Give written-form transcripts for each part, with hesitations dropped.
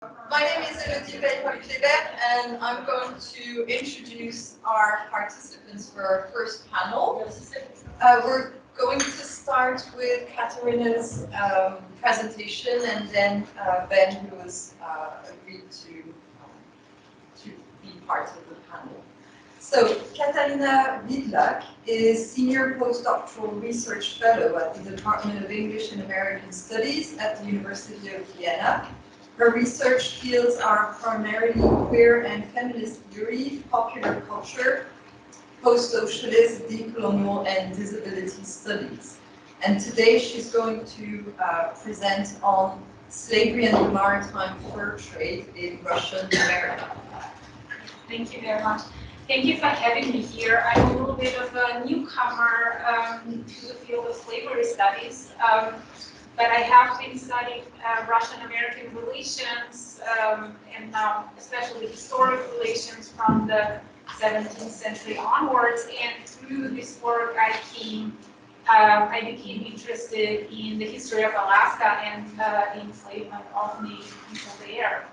My name is Élodie Peyrol-Kleiber, and I'm going to introduce our participants for our first panel. We're going to start with Katharina's presentation, and then Ben, who has agreed to be part of the panel. So, Catalina Whitlock is Senior Postdoctoral Research Fellow at the Department of English and American Studies at the University of Vienna. Her research fields are primarily queer and feminist theory, popular culture, post-socialist, decolonial, and disability studies. And today she's going to present on slavery and the maritime fur trade in Russian America. Thank you very much. Thank you for having me here. I'm a little bit of a newcomer to the field of slavery studies. But I have been studying Russian-American relations and now especially historic relations from the 17th century onwards. And through this work, I became interested in the history of Alaska and the enslavement of Native people there.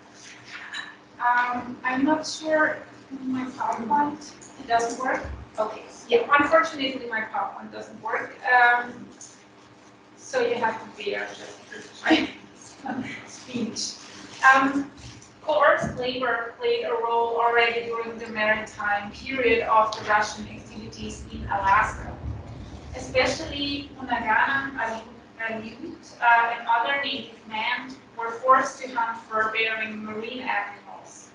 I'm not sure my PowerPoint, it doesn't work. Okay, yeah, unfortunately my PowerPoint doesn't work. So you have to bear just my speech. Coerced labor played a role already during the maritime period of the Russian activities in Alaska. Especially Unagana, Aleut, and other native men were forced to hunt fur-bearing marine animals.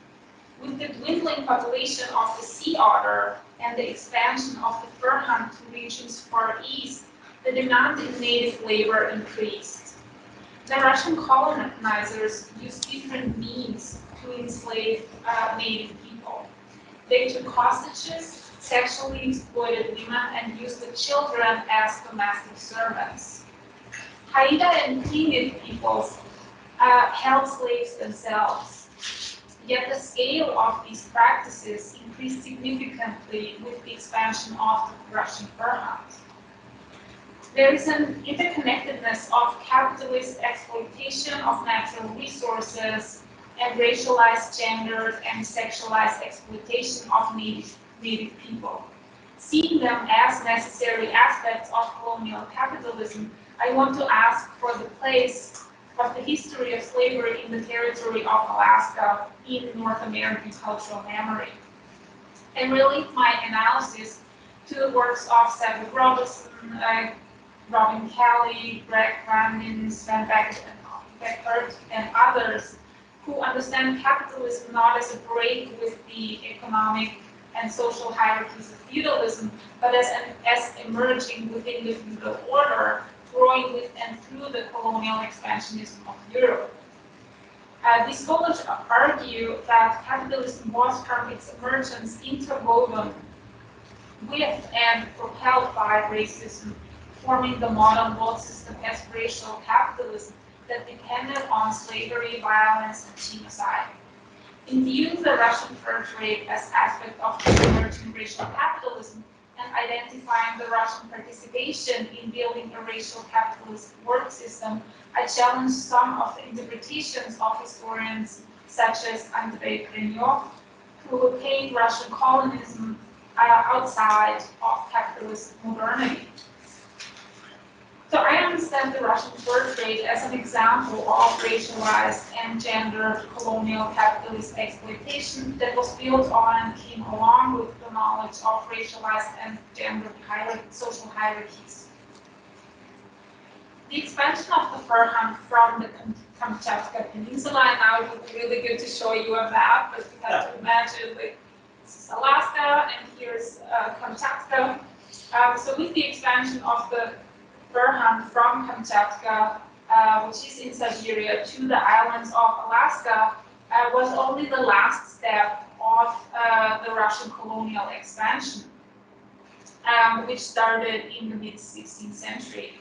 With the dwindling population of the sea otter and the expansion of the fur hunt to regions far east, the demand in native labor increased. The Russian colonizers used different means to enslave native people. They took hostages, sexually exploited women, and used the children as domestic servants. Haida and primitive peoples held slaves themselves. Yet the scale of these practices increased significantly with the expansion of the Russian fur hunt. There is an interconnectedness of capitalist exploitation of natural resources and racialized, gendered, and sexualized exploitation of native people. Seeing them as necessary aspects of colonial capitalism, I want to ask for the place of the history of slavery in the territory of Alaska in North American cultural memory, and relate my analysis to the works of Cedric Robertson, Robin Kelly, Greg Grandin, Sven Beckert, and others who understand capitalism not as a break with the economic and social hierarchies of feudalism, but as emerging within the feudal order, growing with and through the colonial expansionism of Europe. These scholars argue that capitalism was from its emergence interwoven with and propelled by racism, forming the modern world system as racial capitalism that depended on slavery, violence, and genocide. In viewing the Russian fur trade as aspect of the emerging racial capitalism and identifying the Russian participation in building a racial capitalist work system, I challenge some of the interpretations of historians such as Andrei Krenyov, who paint Russian colonialism outside of capitalist modernity. So I understand the Russian fur trade as an example of racialized and gendered colonial capitalist exploitation that was built on and came along with the knowledge of racialized and gendered social hierarchies. The expansion of the fur hunt from the Kamchatka Peninsula, and now it would be really good to show you a map, but you have to imagine like this is Alaska and here's Kamchatka. So with the expansion of the fur hunt from Kamchatka, which is in Siberia, to the islands of Alaska, was only the last step of the Russian colonial expansion, which started in the mid-16th century.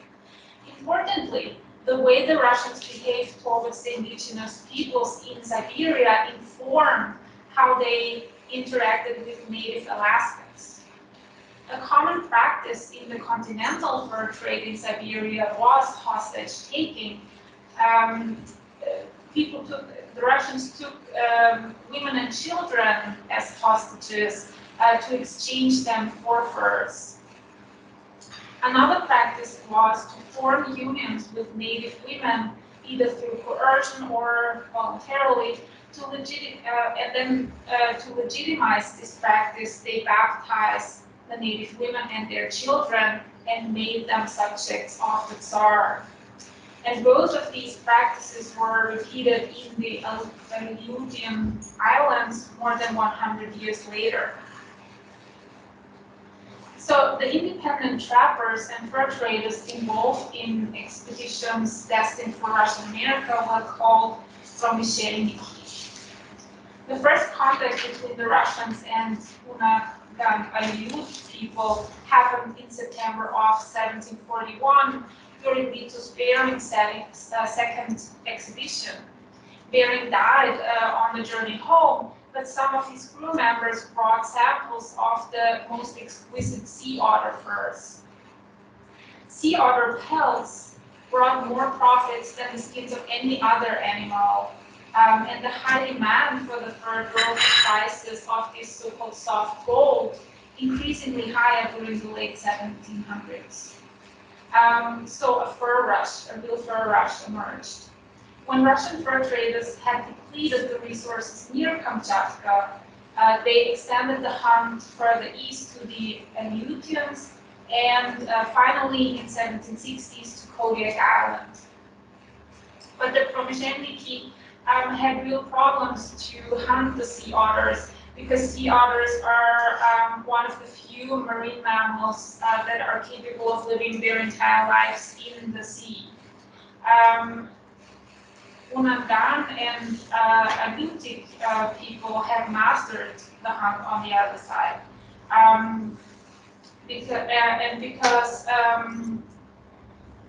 Importantly, the way the Russians behaved towards the indigenous peoples in Siberia informed how they interacted with native Alaskans. A common practice in the continental fur trade in Siberia was hostage taking, the Russians took women and children as hostages to exchange them for furs. Another practice was to form unions with native women, either through coercion or voluntarily, to legitimize this practice. They baptized the native women and their children and made them subjects of the Tsar. And both of these practices were repeated in the Élodie Islands more than 100 years later. So the independent trappers and fur traders involved in expeditions destined for Russian America were called Promyshelniki. The first contact between the Russians and Aleut people happened in September of 1741 during Vito's Bering second expedition. Bering died on the journey home, but some of his crew members brought samples of the most exquisite sea otter furs. Sea otter pelts brought more profits than the skins of any other animal, and the high demand for the fur drove the prices of this so-called soft gold increasingly higher during the late 1700s. So a real fur rush emerged. When Russian fur traders had depleted the resources near Kamchatka, they extended the hunt further east to the Aleutians and finally in 1760s to Kodiak Island. But the Promyshelniki had real problems to hunt the sea otters because sea otters are one of the few marine mammals that are capable of living their entire lives in the sea. Unangan and Agutic people have mastered the hunt on the other side. Because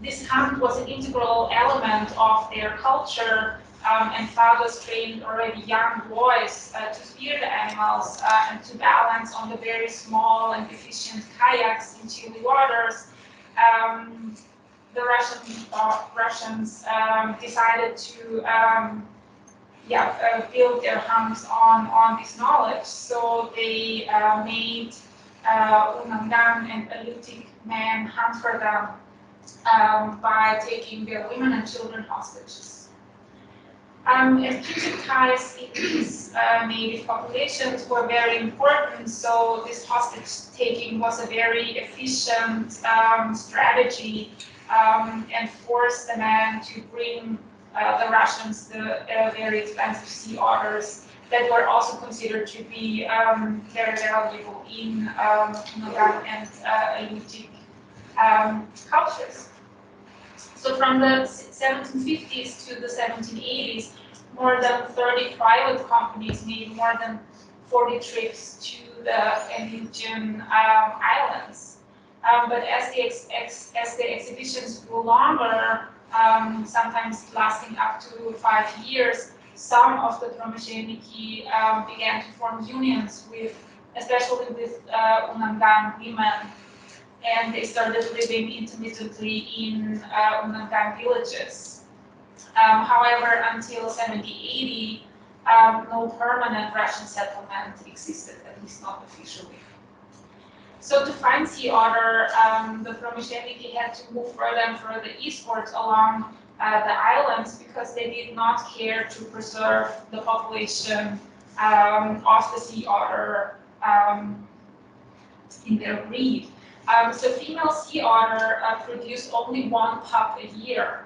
this hunt was an integral element of their culture, and fathers trained already young boys to steer the animals and to balance on the very small and efficient kayaks in chilly waters. The Russians decided to build their hunts on this knowledge. So they made Unangan and Aleutic men hunt for them by taking their women and children hostages. And kinship ties in these native populations were very important, so this hostage taking was a very efficient strategy and forced the men to bring the Russians the very expensive sea otters that were also considered to be very valuable in Unangan and Aleutic cultures. So from the 1750s to the 1780s, more than 30 private companies made more than 40 trips to the Aleutian islands. But as the exhibitions grew longer, sometimes lasting up to 5 years, some of the Promyshelniki began to form unions especially with Unangan women. And they started living intermittently in Unangan villages. However, until 1780, no permanent Russian settlement existed, at least not officially. So to find sea otter, the Promyshelniki had to move further and further eastwards along the islands because they did not care to preserve the population of the sea otter in their breed. So female sea otter produced only one pup a year.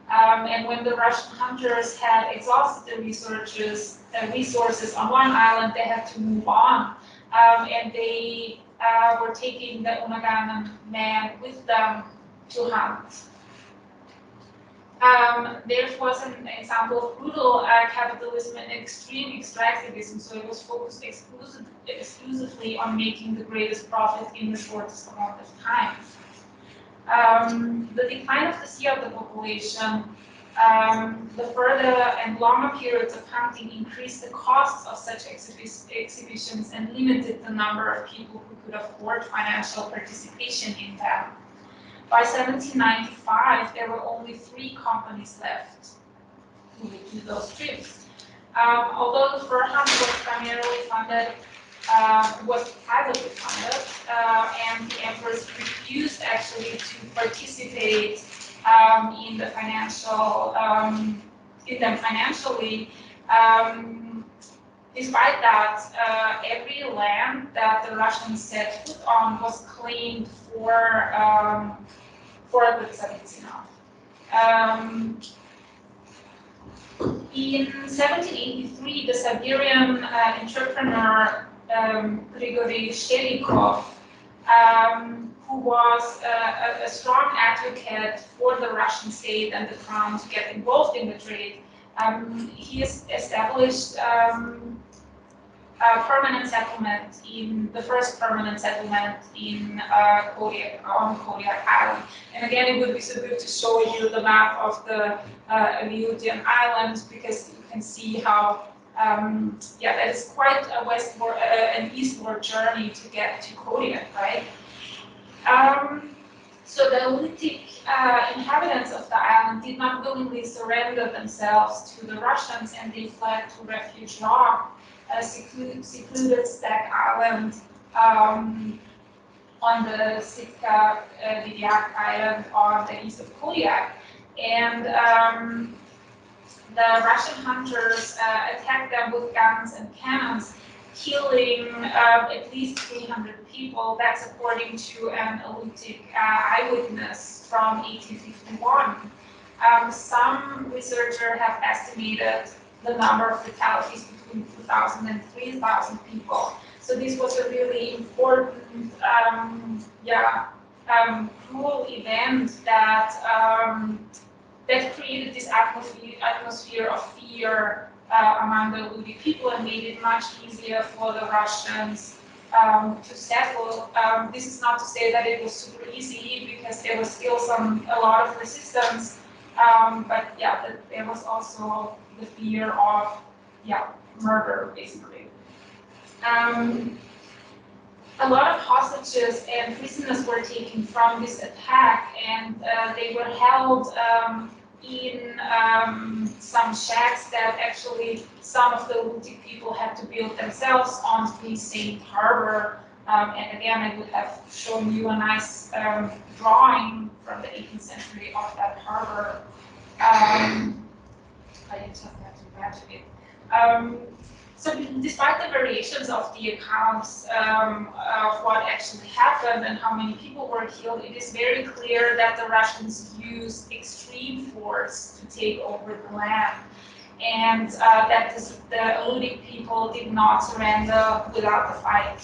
And when the Russian hunters had exhausted the resources on one island, they had to move on. And they were taking the Unangan men with them to hunt. There was an example of brutal capitalism and extreme extractivism, so it was focused exclusively on making the greatest profit in the shortest amount of time. The decline of the sea otter population, the further and longer periods of hunting increased the costs of such exhibitions and limited the number of people who could afford financial participation in them. By 1795, there were only 3 companies left. to those trips. Although the fur hunt was primarily funded, was privately funded, and the emperors refused actually to participate in the financial, in them financially. Despite that, every land that the Russians set foot on was claimed for the Tsaritsina. In 1783, the Siberian entrepreneur Grigory Shelikov, who was a strong advocate for the Russian state and the crown to get involved in the trade, he established a permanent settlement the first permanent settlement in Kodiak, on Kodiak Island. And again, it would be so good to show you the map of the Élodie Island, because you can see how, yeah, that is quite a westward, an eastward journey to get to Kodiak, right? So the Élodie inhabitants of the island did not willingly surrender themselves to the Russians, and they fled to Refuge Rock, a secluded stag island on the Sitka Wiedlack Island on the east of Kodiak. And the Russian hunters attacked them with guns and cannons, killing at least 300 people. That's according to an Élodie eyewitness from 1851. Some researchers have estimated the number of fatalities between 2,000 and 3,000 people. So this was a really important, cruel event that that created this atmosphere of fear among the Élodie people, and made it much easier for the Russians to settle. This is not to say that it was super easy, because there was still a lot of resistance. But yeah, there was also the fear of, murder, basically. A lot of hostages and prisoners were taken from this attack, and they were held in some shacks that actually some of the Élodie people had to build themselves on the St. Harbor. And again, I would have shown you a nice drawing from the 18th century of that harbor. I just have to imagine it. So despite the variations of the accounts of what actually happened and how many people were killed, it is very clear that the Russians used extreme force to take over the land, and that the Élodie people did not surrender without a fight.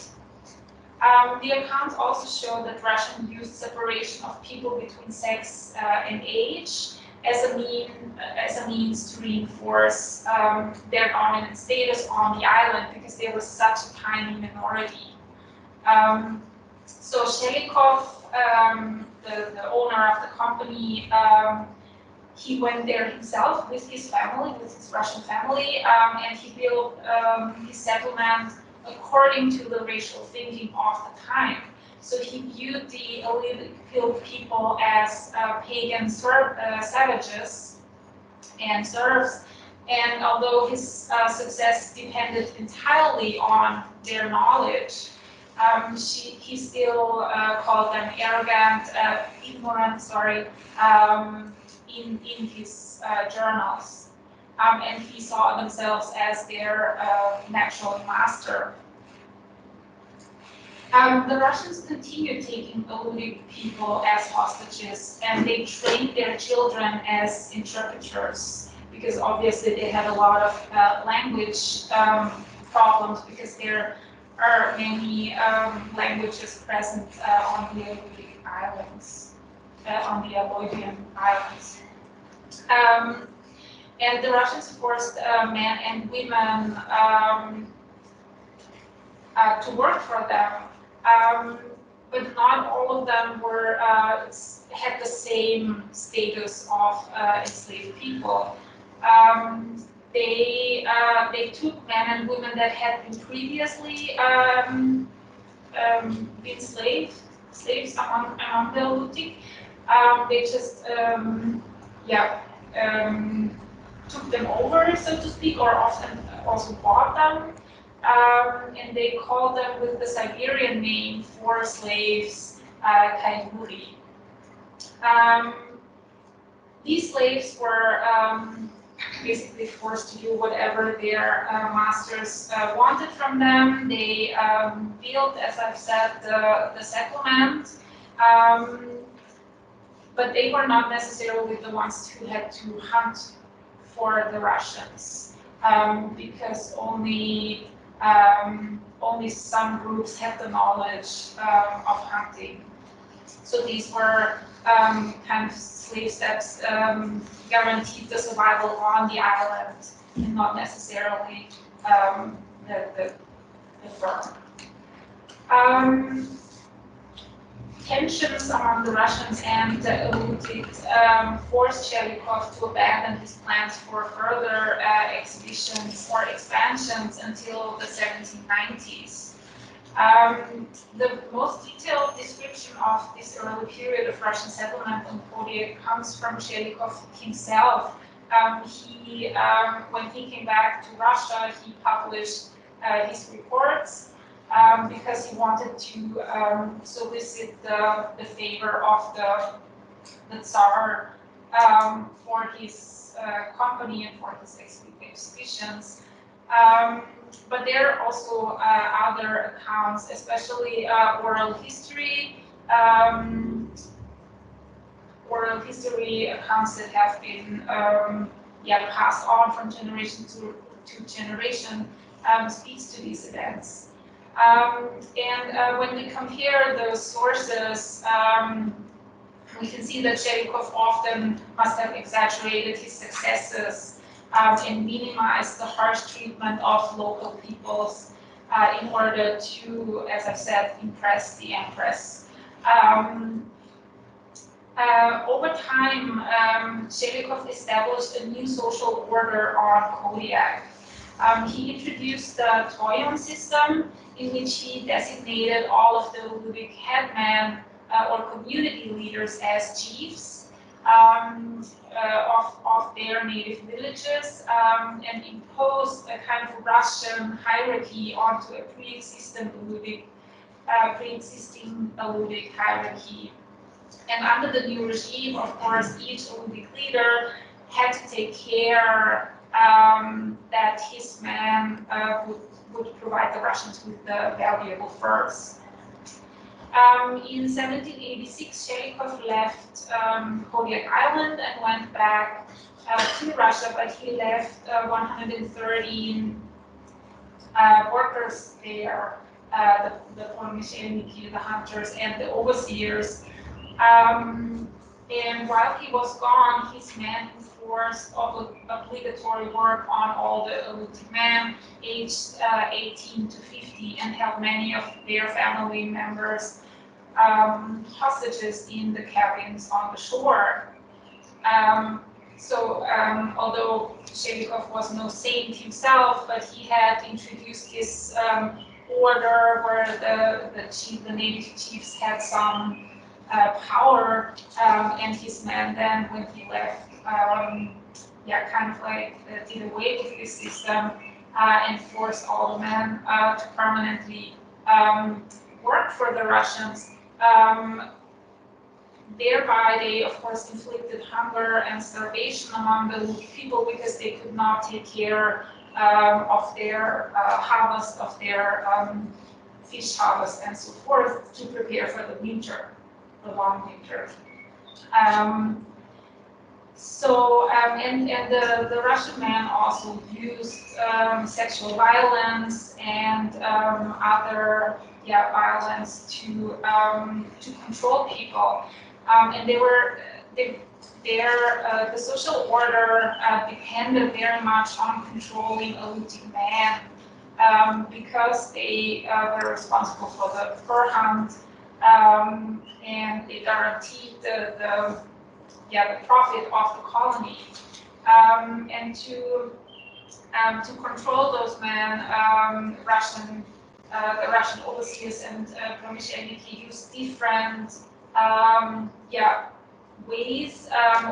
The accounts also show that Russians used separation of people between sex and age as a means to reinforce their dominant status on the island, because they were such a tiny minority. So Shelikov, the owner of the company, he went there himself with his family, with his Russian family, and he built his settlement according to the racial thinking of the time. So he viewed the Élodie people as pagan savages and serfs, and although his success depended entirely on their knowledge, he still called them arrogant, ignorant, in his journals. And he saw themselves as their natural master. The Russians continued taking Élodie people as hostages, and they trained their children as interpreters, because obviously they had a lot of language problems, because there are many languages present on the Élodie Islands, on the Élodian Islands. And the Russians forced men and women to work for them. But not all of them were had the same status of enslaved people. They took men and women that had been previously been slaves among the Élodie. They just took them over, so to speak, or often also bought them. And they called them with the Siberian name for slaves, Kaiguri. These slaves were basically forced to do whatever their masters wanted from them. They built, as I've said, the settlement, but they were not necessarily the ones who had to hunt for the Russians, because only some groups had the knowledge of hunting. So these were kind of slaves that guaranteed the survival on the island, and not necessarily the firm. Tensions among the Russians and the Élodie forced Chelikov to abandon his plans for further exhibitions or expansions until the 1790s. The most detailed description of this early period of Russian settlement on Poitiers comes from Chelikov himself. When he came back to Russia, he published his reports because he wanted to solicit the favor of the Tsar for his company and for his expeditions. But there are also other accounts, especially oral history accounts that have been passed on from generation to generation, speaks to these events. When we compare those sources, we can see that Chelikov often must have exaggerated his successes and minimized the harsh treatment of local peoples in order to, as I've said, impress the Empress. Over time, Chelikov established a new social order on Kodiak. He introduced the Toyon system, in which he designated all of the Élodie headmen or community leaders as chiefs of their native villages, and imposed a kind of Russian hierarchy onto a pre-existing Élodie hierarchy. And under the new regime, of course, each Élodie leader had to take care that his men would provide the Russians with the valuable furs. In 1786, Chelikov left Kodiak Island and went back to Russia, but he left 113 workers there, the Polmysheniki, the hunters, and the overseers. And while he was gone, his men enforced obligatory work on all the Élodie men aged 18 to 50 and held many of their family members hostages in the cabins on the shore. Although Chelikov was no saint himself, but he had introduced this order where the native chiefs had some power, and his men then, when he left, kind of like did away with this system and forced all the men to permanently work for the Russians. Thereby, they of course inflicted hunger and starvation among the people because they could not take care of their harvest, of their fish harvest, and so forth, to prepare for the winter. The long winter. The Russian men also used sexual violence and other violence to control people, and the social order depended very much on controlling Élodie men because they were responsible for the fur hunt. And it guaranteed the profit of the colony. And to control those men, the Russian overseers and Polmysheniki used different ways.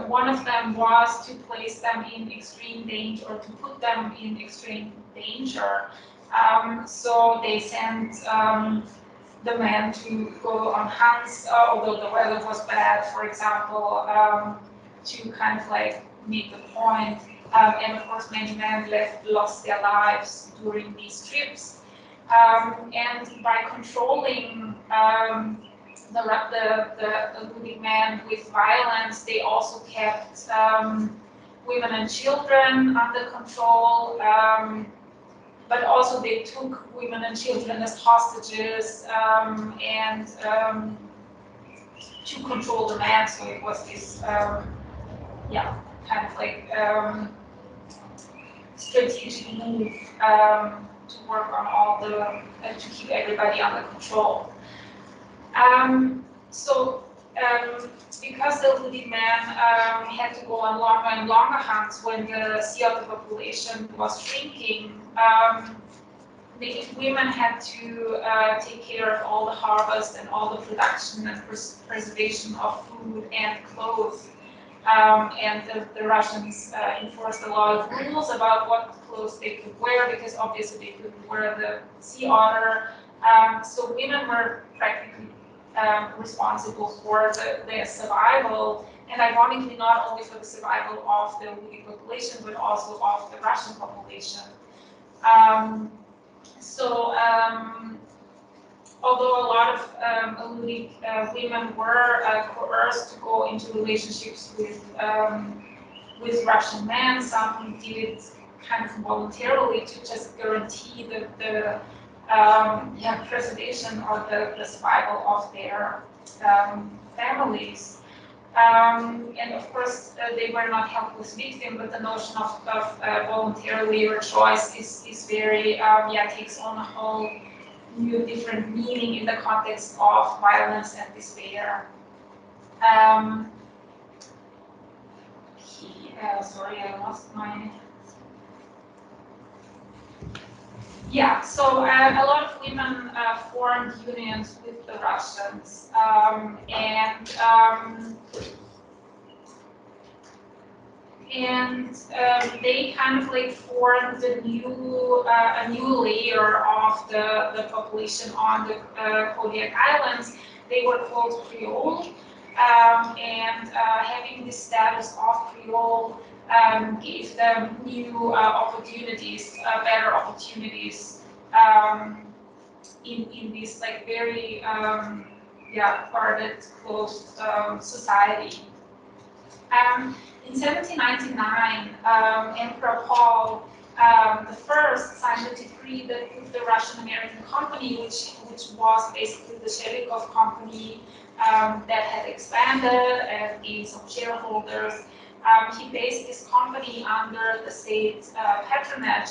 One of them was to place them in extreme danger, or to put them in extreme danger. So they sent the men to go on hunts, although the weather was bad, for example, to kind of like make the point. And of course, many men lost their lives during these trips. And by controlling the Élodie men with violence, they also kept women and children under control. But also they took women and children as hostages and to control the men. So it was this, yeah, kind of like strategic move to work on all the, to keep everybody under control. Because the Élodie men had to go on longer and longer hunts when the sea otter population was shrinking, the women had to take care of all the harvest and all the production and preservation of food and clothes. And the Russians enforced a lot of rules about what clothes they could wear, because obviously they couldn't wear the sea otter. So women were practically responsible for their survival, and ironically not only for the survival of the Élodie population, but also of the Russian population. Although a lot of Élodie women were coerced to go into relationships with Russian men, some did it kind of voluntarily to just guarantee the preservation or the survival of their families. And of course, they were not helpless victims, but the notion of voluntarily or choice is very, takes on a whole new different meaning in the context of violence and despair. Sorry, I lost my... Yeah, so a lot of women formed unions with the Russians, and they kind of like formed a new layer of the population on the Kodiak Islands. They were called Creole, and having this status of Creole gave them new opportunities, better opportunities in this like very guarded, closed society. In 1799, Emperor Paul I signed a decree that put the Russian-American Company, which was basically the Shelikov company that had expanded and gained some shareholders. He based this company under the state patronage,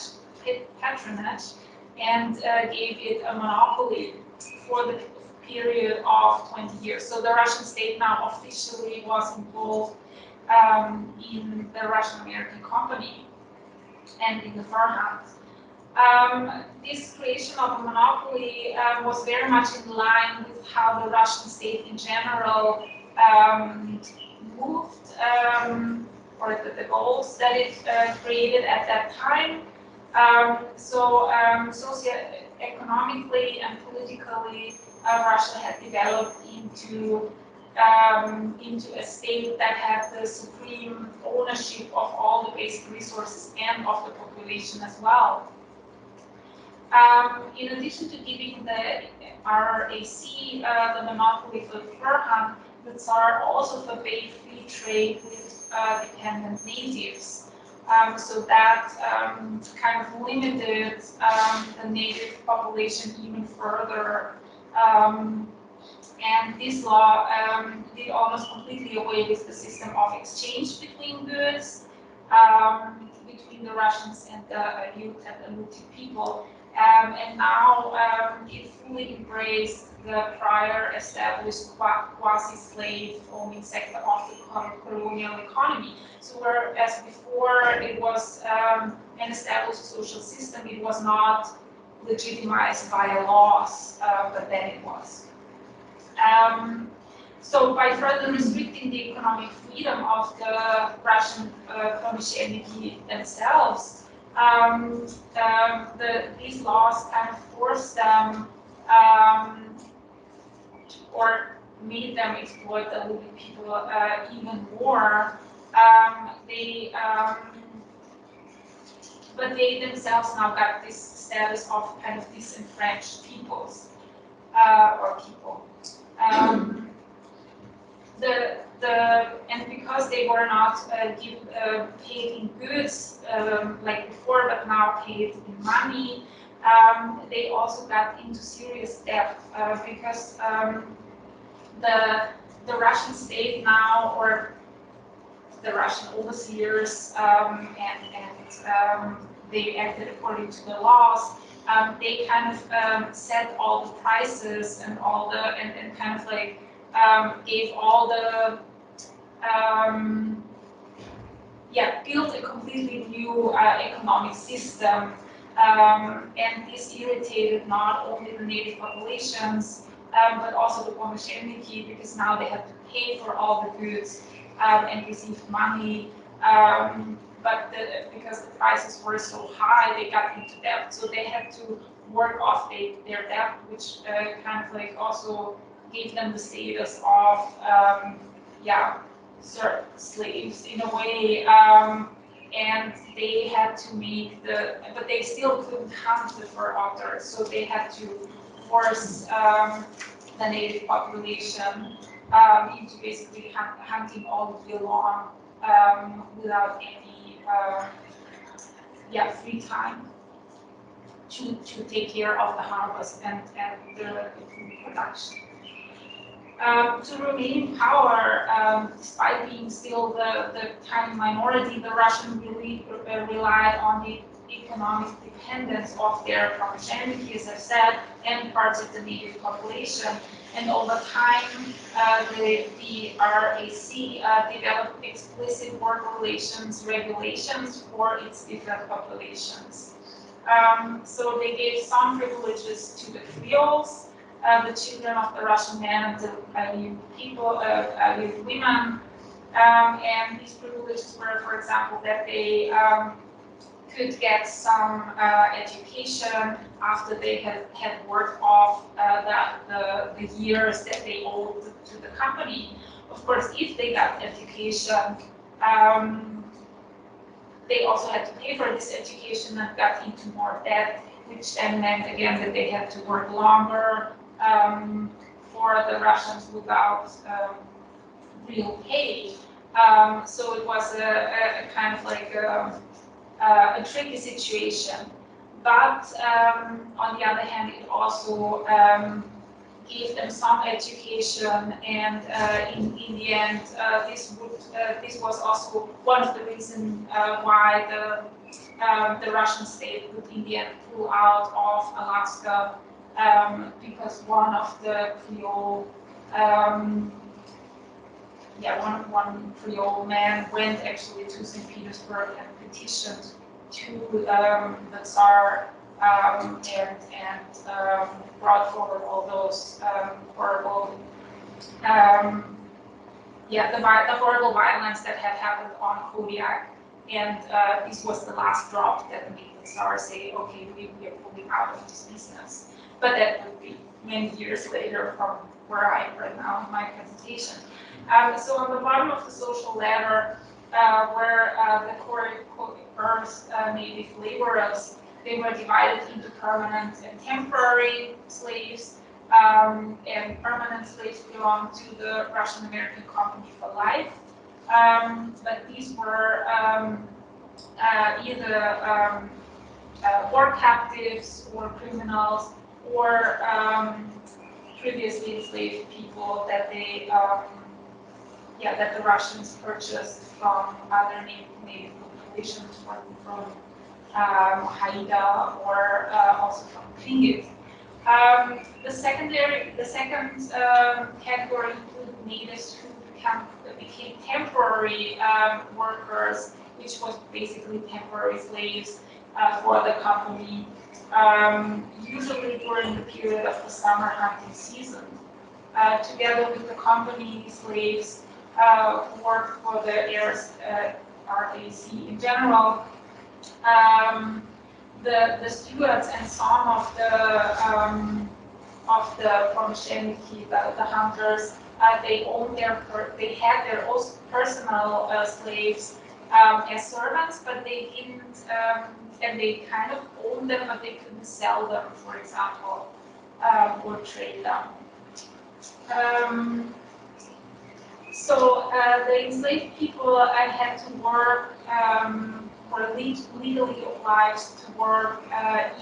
and gave it a monopoly for the period of 20 years. So the Russian state now officially was involved in the Russian-American Company and in the fur hunt. This creation of a monopoly was very much in line with how the Russian state in general moved, or the goals that it created at that time. Socioeconomically and politically, Russia had developed into a state that had the supreme ownership of all the basic resources and of the population as well. In addition to giving the RAC the monopoly for the fur hunt, the Tsar also forbade free trade with dependent natives. So that kind of limited the native population even further. And this law did almost completely away with the system of exchange between goods, between the Russians and the Élodie people. And now it fully embraced the prior established quasi-slave owning sector of the colonial economy. So whereas before it was an established social system, it was not legitimized via laws, but then it was. So by further restricting the economic freedom of the Russian pomesheniki themselves, these laws kind of forced them or made them exploit the living people even more. But they themselves now got this status of kind of disenfranchised peoples or people. And because they were not paid in goods like before, but now paid in money, they also got into serious debt because the Russian state now, or the Russian overseers, and they acted according to the laws. They kind of set all the prices and all the and kind of like gave all the built a completely new economic system, and this irritated not only the native populations but also the pomesheniki, because now they had to pay for all the goods and receive money. But because the prices were so high, they got into debt, so they had to work off their debt, which kind of like also gave them the status of slaves in a way, and they had to make but they still couldn't hunt the fur otters, so they had to force the native population into basically hunting all year long without any free time to take care of the harvest and the food production. To remain in power, despite being still the tiny minority, the Russians really relied on the economic dependence of their pomesheniki, as I've said, and parts of the native population. And over time, the RAC developed explicit work relations regulations for its different populations. So they gave some privileges to the Creoles, the children of the Russian men and the Aleutic women, and these privileges were, for example, that they could get some education after they had worked off the years that they owed to the company. Of course, if they got education, they also had to pay for this education and got into more debt, which then meant again that they had to work longer for the Russians without real pay. So it was a kind of like a tricky situation. But on the other hand, it also gave them some education, and in the end, this was also one of the reasons why the Russian state would in the end pull out of Alaska, because one of the Creole one Creole man went actually to St. Petersburg and petitioned to the Tsar and brought forward all those horrible, the horrible violence that had happened on Kodiak, and this was the last drop that made the Tsar say, okay, we are pulling out of this business. But that would be many years later from where I am right now in my presentation. So on the bottom of the social ladder were the coerced native laborers. They were divided into permanent and temporary slaves, and permanent slaves belonged to the Russian-American Company for life. But these were either war captives or criminals, or previously enslaved people that they that the Russians purchased from other native populations, from Haida, or also from Tlingit. The second category included natives who became temporary workers, which was basically temporary slaves for the company, usually during the period of the summer hunting season. together with the company slaves, worked for the RAC in general. The stewards and some of the Pomsheniki, the hunters, they had their own personal slaves as servants, but they didn't, and they kind of owned them, but they couldn't sell them, for example, or trade them. So the enslaved people had to work, or legally obliged to work,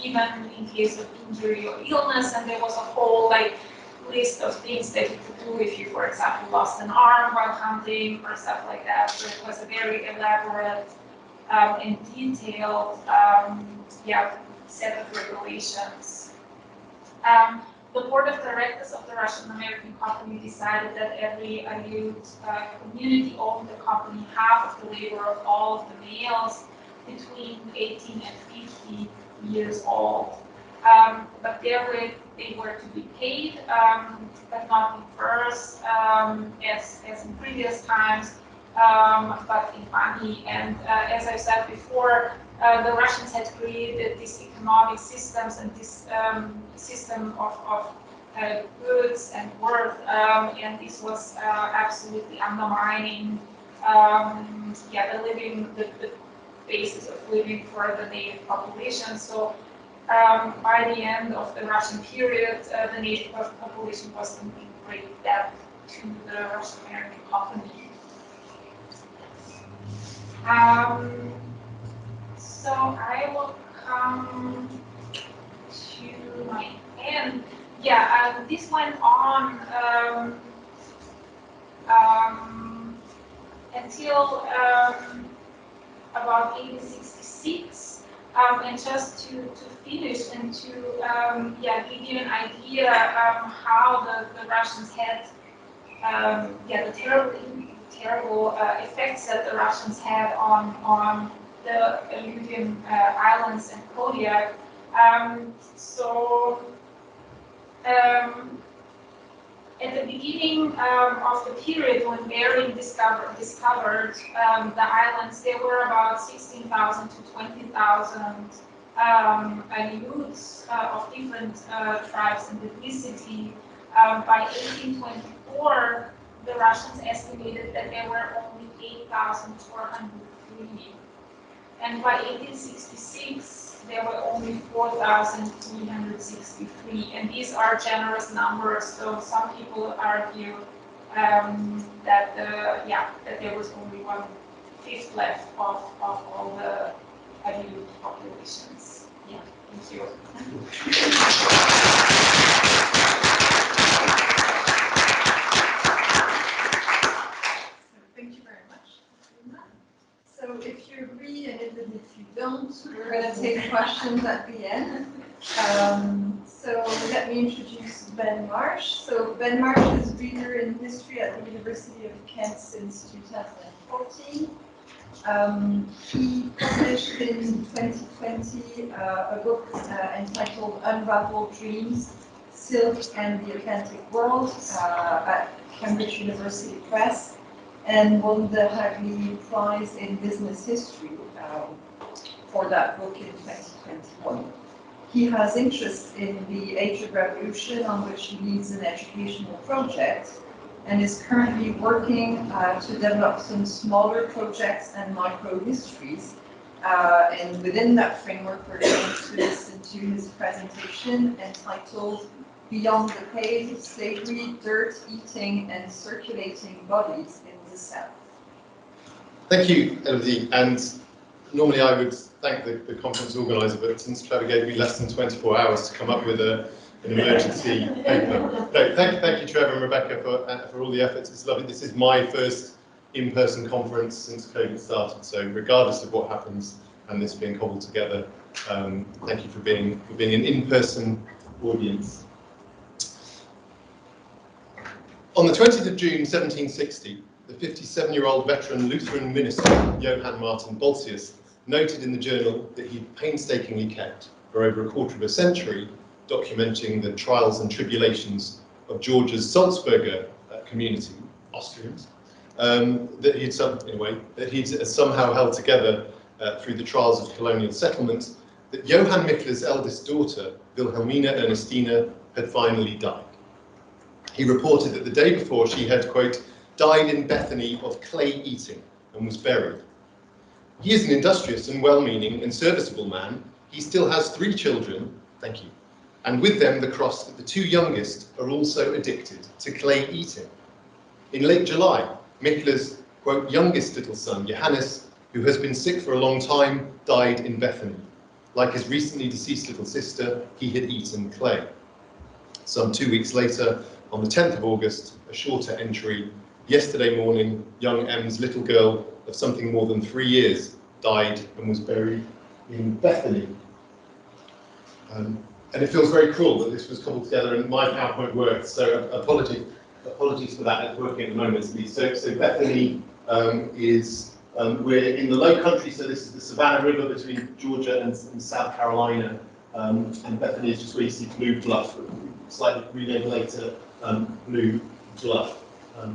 even in case of injury or illness, and there was a whole list of things that you could do if you, for example, lost an arm while hunting or stuff like that. So it was a very elaborate and detailed set of regulations. The board of directors of the Russian American company decided that every Aleut community owned the company half of the labor of all of the males between 18 and 50 years old. But they were to be paid, but not in furs, as in previous times, but in money. And as I said before, the Russians had created these economic systems and this system of goods and worth, and this was absolutely undermining the basis of living for the native population. So by the end of the Russian period, the native population was in great debt to the Russian American company. So I will come to my end. Yeah, this went on until about 1866. And just to finish and to give you an idea how the Russians had the terrible effects that the Russians had on the Aleutian Islands and Kodiak. At the beginning of the period when Bering discovered the islands, there were about 16,000 to 20,000 Aleuts of different tribes and ethnicity. By 1824, the Russians estimated that there were only 8,403. And by 1866, there were only 4,363, and these are generous numbers. So some people argue that there was only 1/5 left of all the Aleut populations. Yeah, thank you. Thank you very much. So if you agree and even if you don't, we're going to take questions at the end. So let me introduce Ben Marsh. So Ben Marsh is reader in history at the University of Kent since 2014. He published in 2020 a book entitled Unraveled Dreams, Silk and the Atlantic World at Cambridge University Press, and won the Hagley Prize in Business History for that book in 2021. He has interest in the Age of Revolution, on which he leads an educational project, and is currently working to develop some smaller projects and micro-histories. And within that framework, we're going to listen to his presentation entitled Beyond the Pale, Slavery, Dirt, Eating, and Circulating Bodies in the South. Thank you, Élodie. And normally I would thank the conference organizer, but since Trevor gave me less than 24 hours to come up with an emergency paper. No, thank you, Trevor and Rebecca, for all the efforts. It's lovely. This is my first in-person conference since COVID started, so regardless of what happens and this being cobbled together, thank you for being an in-person audience. On the 20th of June 1760, the 57-year-old veteran Lutheran minister, Johann Martin Bolsius, noted in the journal that he'd painstakingly kept, for over a quarter of a century, documenting the trials and tribulations of Georgia's Salzburger community, Austrians, that he'd somehow held together through the trials of colonial settlement, that Johann Michler's eldest daughter, Wilhelmina Ernestina, had finally died. He reported that the day before she had, quote, died in Bethany of clay eating and was buried. He is an industrious and well-meaning and serviceable man. He still has 3 children, thank you, and with them the cross that the 2 youngest are also addicted to clay eating. In late July, Michler's, quote, youngest little son, Johannes, who has been sick for a long time, died in Bethany. Like his recently deceased little sister, he had eaten clay. Some 2 weeks later, on the 10th of August, a shorter entry, yesterday morning, young M's little girl of something more than 3 years died and was buried in Bethany. And it feels very cruel that this was cobbled together and my PowerPoint worked, so apologies for that. It's working at the moment. So Bethany is, we're in the low country, so this is the Savannah River between Georgia and South Carolina, and Bethany is just where you see Blue Bluff, slightly renamed later, Blue Bluff.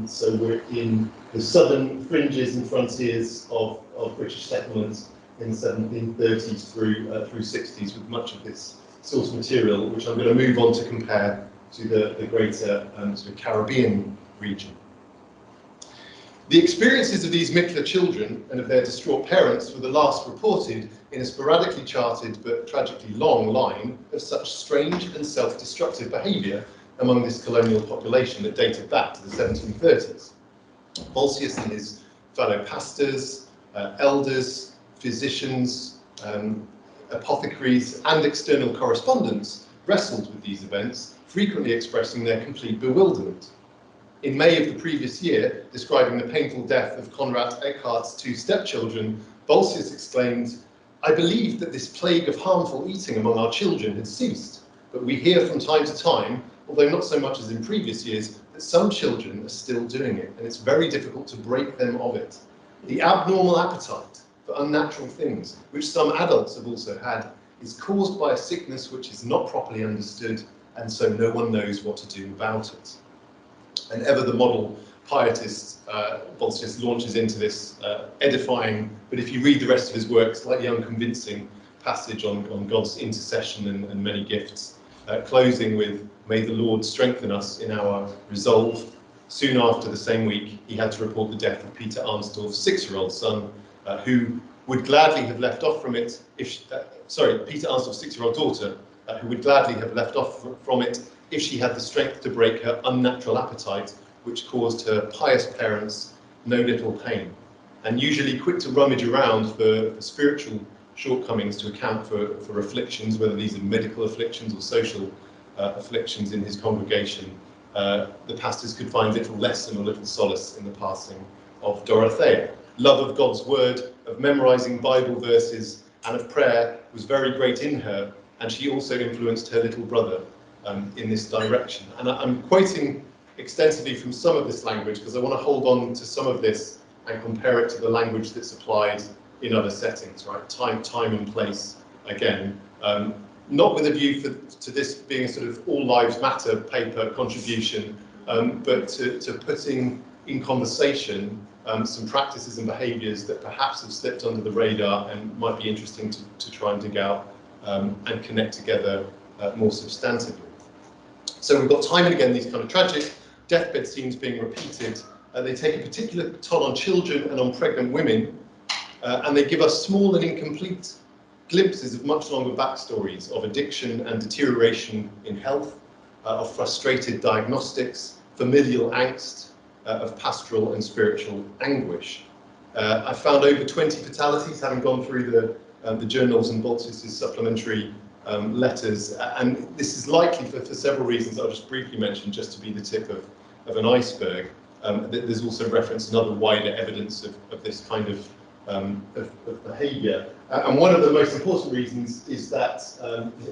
So we're in the southern fringes and frontiers of British settlements in the 1730s through 60s, with much of this source material, which I'm going to move on to compare to the greater sort of Caribbean region. The experiences of these Michler children and of their distraught parents were the last reported in a sporadically charted but tragically long line of such strange and self-destructive behaviour among this colonial population that dated back to the 1730s. Bolsius and his fellow pastors, elders, physicians, apothecaries and external correspondents wrestled with these events, frequently expressing their complete bewilderment. In May of the previous year, describing the painful death of Conrad Eckhart's 2 stepchildren, Bolsius exclaimed, "I believed that this plague of harmful eating among our children had ceased, but we hear from time to time, although not so much as in previous years, that some children are still doing it, and it's very difficult to break them of it. The abnormal appetite for unnatural things, which some adults have also had, is caused by a sickness which is not properly understood, and so no one knows what to do about it." And ever the model pietist, Bolsius launches into this edifying, but if you read the rest of his work, slightly unconvincing passage on God's intercession and many gifts, closing with, "May the Lord strengthen us in our resolve." Soon after, the same week, he had to report the death of Peter Arnsdorff's 6-year-old son, who would gladly have left off from it if, Peter Arnsdorff's 6-year-old daughter, who would gladly have left off from it if she had the strength to break her unnatural appetite, which caused her pious parents no little pain, and usually quick to rummage around for spiritual shortcomings to account for afflictions, whether these are medical afflictions or social afflictions in his congregation. The pastors could find little lesson or little solace in the passing of Dorothea. Love of God's word, of memorizing Bible verses and of prayer was very great in her, and she also influenced her little brother in this direction. And I'm quoting extensively from some of this language because I want to hold on to some of this and compare it to the language that's applied in other settings, right? Time and place, again. Not with a view to this being a sort of all lives matter paper contribution, but to putting in conversation some practices and behaviours that perhaps have slipped under the radar and might be interesting to try and dig out and connect together more substantively. So we've got time and again these kind of tragic deathbed scenes being repeated. They take a particular toll on children and on pregnant women, and they give us small and incomplete glimpses of much longer backstories of addiction and deterioration in health, of frustrated diagnostics, familial angst, of pastoral and spiritual anguish. I found over 20 fatalities, having gone through the journals and Bolsius's supplementary letters, and this is likely for several reasons I'll just briefly mention, just to be the tip of an iceberg. There's also reference and other wider evidence of this kind of behaviour. And one of the most important reasons is that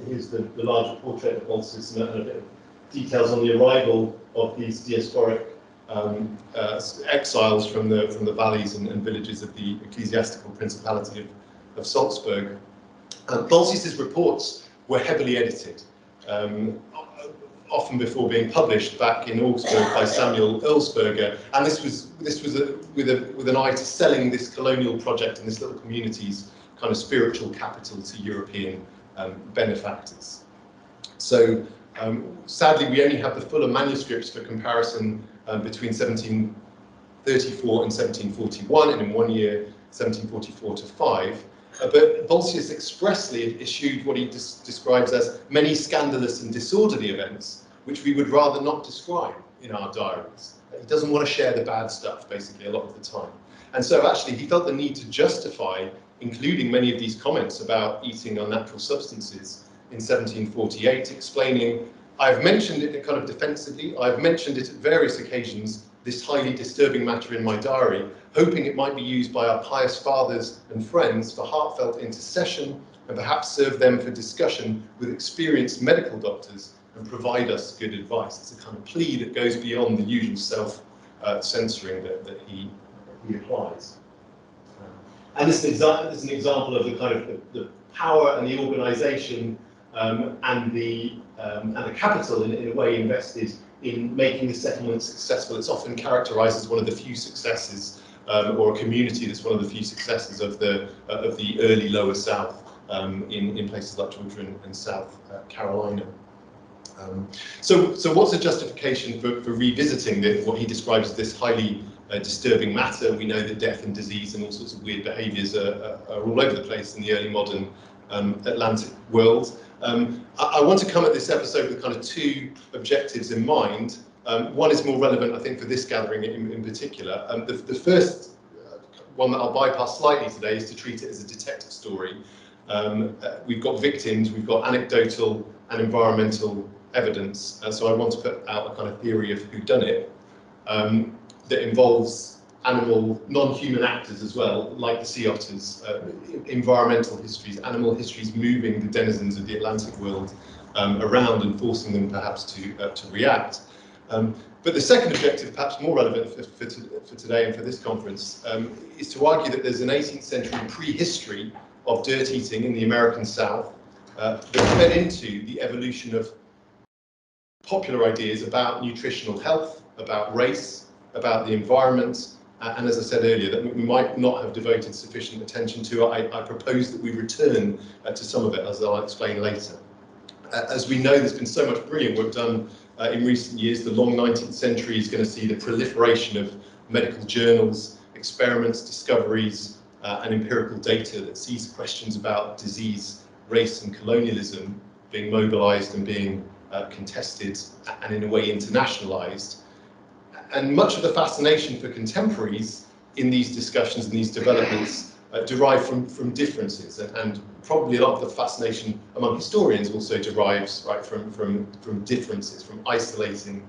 here's the larger portrait of Bolsius and a bit of details on the arrival of these diasporic exiles from the valleys and villages of the ecclesiastical principality of Salzburg. Bolsius's reports were heavily edited. often before being published back in Augsburg by Samuel Earlsberger, and this was with an eye to selling this colonial project and this little community's kind of spiritual capital to European benefactors. So sadly, we only have the fuller manuscripts for comparison between 1734 and 1741, and in one year, 1744 to 5. But Bolsius expressly issued what he describes as many scandalous and disorderly events, which we would rather not describe in our diaries. He doesn't want to share the bad stuff, basically, a lot of the time. And so actually, he felt the need to justify including many of these comments about eating unnatural substances in 1748, explaining, I've mentioned it kind of defensively, I've mentioned it at various occasions, this highly disturbing matter in my diary, hoping it might be used by our pious fathers and friends for heartfelt intercession and perhaps serve them for discussion with experienced medical doctors and provide us good advice. It's a kind of plea that goes beyond the usual self-censoring that he applies. And this is an example of the kind of the power and the organisation and the capital in a way invested in making the settlement successful. It's often characterised as one of the few successes, or a community that's one of the few successes of the early Lower South in places like Georgia and South Carolina. So what's the justification for revisiting what he describes as this highly disturbing matter? We know that death and disease and all sorts of weird behaviours are all over the place in the early modern Atlantic world. I want to come at this episode with kind of two objectives in mind. One is more relevant, I think, for this gathering in particular. The first one that I'll bypass slightly today is to treat it as a detective story. We've got victims, we've got anecdotal and environmental evidence, so I want to put out a kind of theory of whodunit that involves animal, non-human actors as well, like the sea otters, environmental histories, animal histories moving the denizens of the Atlantic world around and forcing them perhaps to react. But the second objective, perhaps more relevant for today and for this conference, is to argue that there's an 18th century prehistory of dirt eating in the American South that fed into the evolution of popular ideas about nutritional health, about race, about the environment, and as I said earlier, that we might not have devoted sufficient attention to. I propose that we return to some of it, as I'll explain later. As we know, there's been so much brilliant work done in recent years. The long 19th century is going to see the proliferation of medical journals, experiments, discoveries, and empirical data that sees questions about disease, race, and colonialism being mobilised and being contested and in a way internationalised. And much of the fascination for contemporaries in these discussions and these developments derive from differences, and probably a lot of the fascination among historians also derives from differences, from isolating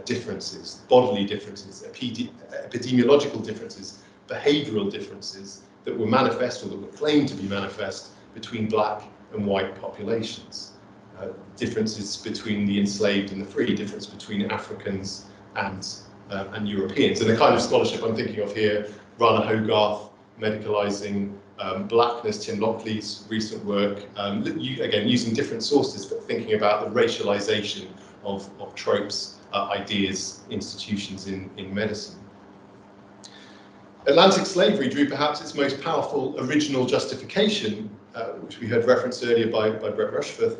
differences, bodily differences, epidemiological differences, behavioural differences that were manifest or that were claimed to be manifest between black and white populations. Differences between the enslaved and the free, difference between Africans and Europeans. And the kind of scholarship I'm thinking of here, Rana Hogarth, medicalising blackness, Tim Lockley's recent work, again, using different sources, but thinking about the racialisation of tropes, ideas, institutions in medicine. Atlantic slavery drew perhaps its most powerful original justification, which we heard referenced earlier by Brett Rushforth,